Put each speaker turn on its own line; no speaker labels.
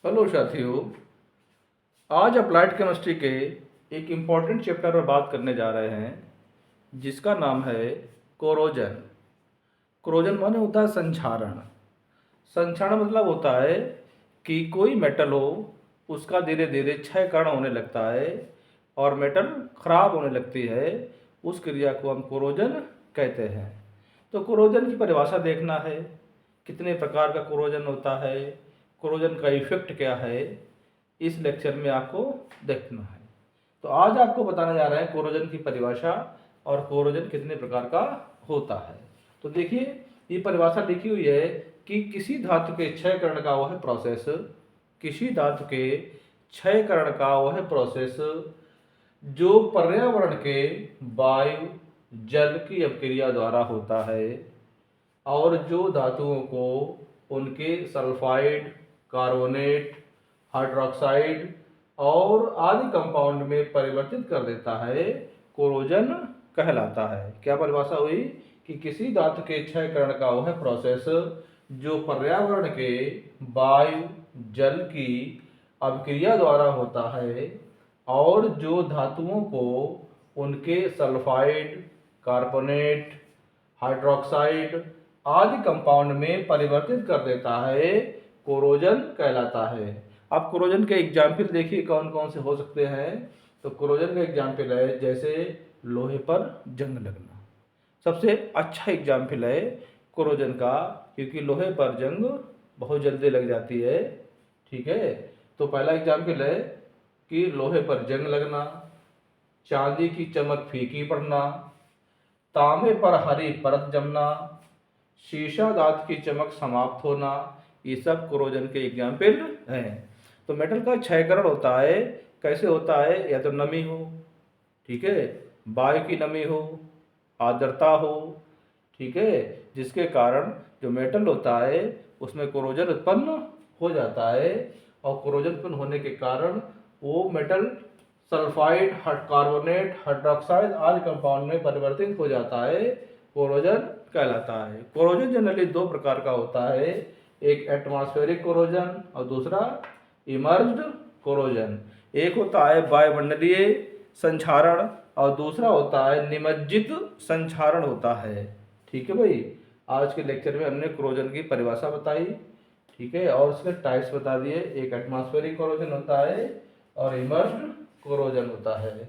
Hello साथियों, आज applied chemistry के एक इम्पॉर्टेंट चैप्टर पर बात करने जा रहे हैं जिसका नाम है कोरोजन। कोरोजन माने होता है संक्षारण। संक्षारण मतलब होता है कि कोई मेटल हो उसका धीरे धीरे क्षयकरण होने लगता है और मेटल खराब होने लगती है। उस क्रिया को हम कोरोजन कहते हैं। तो कोरोजन की परिभाषा देखना है, कितने प्रकार का कोरोजन होता है, कोरोजन का इफेक्ट क्या है, इस लेक्चर में आपको देखना है। तो आज आपको बताने जा रहे हैं कोरोजन की परिभाषा और कोरोजन कितने प्रकार का होता है। तो देखिए, ये परिभाषा लिखी हुई है कि किसी धातु के क्षयकरण का वह प्रोसेस, किसी धातु के क्षयकरण का वह प्रोसेस जो पर्यावरण के वायु जल की अपक्रिया द्वारा होता है और जो धातुओं को उनके सल्फाइड, कार्बोनेट, हाइड्रोक्साइड और आदि कंपाउंड में परिवर्तित कर देता है, कोरोजन कहलाता है। क्या परिभाषा हुई कि किसी धातु के क्षयकरण का वह प्रोसेस जो पर्यावरण के वायु जल की अभिक्रिया द्वारा होता है और जो धातुओं को उनके सल्फाइड, कार्बोनेट, हाइड्रोक्साइड आदि कंपाउंड में परिवर्तित कर देता है, कोरोजन कहलाता है। अब कोरोजन के एग्जाम्पल देखिए कौन कौन से हो सकते हैं। तो कोरोजन का एग्जाम्पल है जैसे लोहे पर जंग लगना, सबसे अच्छा एग्जाम्पल है कोरोजन का, क्योंकि लोहे पर जंग बहुत जल्दी लग जाती है। ठीक है, तो पहला एग्जाम्पल है कि लोहे पर जंग लगना, चांदी की चमक फीकी पड़ना, तांबे पर हरी परत जमना, शीशा धातु की चमक समाप्त होना, ये सब कोरोजन के एग्जाम्पल हैं। तो मेटल का क्षयकरण होता है, कैसे होता है? या तो नमी हो, ठीक है, वायु की नमी हो, आर्द्रता हो, ठीक है, जिसके कारण जो मेटल होता है उसमें कोरोजन उत्पन्न हो जाता है और कोरोजन उत्पन्न होने के कारण वो मेटल सल्फाइड, कार्बोनेट, हाइड्रोक्साइड आदि कंपाउंड में परिवर्तित हो जाता है, कोरोजन कहलाता है। कोरोजन जनरली दो प्रकार का होता है, एक एटमॉस्फेरिक कोरोजन और दूसरा इमर्ज्ड कोरोजन। एक होता है वायुमंडलीय संक्षारण और दूसरा होता है निमज्जित संक्षारण होता है। ठीक है भाई, आज के लेक्चर में हमने कोरोजन की परिभाषा बताई, ठीक है, और उसके टाइप्स बता दिए। एक एटमॉस्फेरिक कोरोजन होता है और इमर्ज्ड कोरोजन होता है।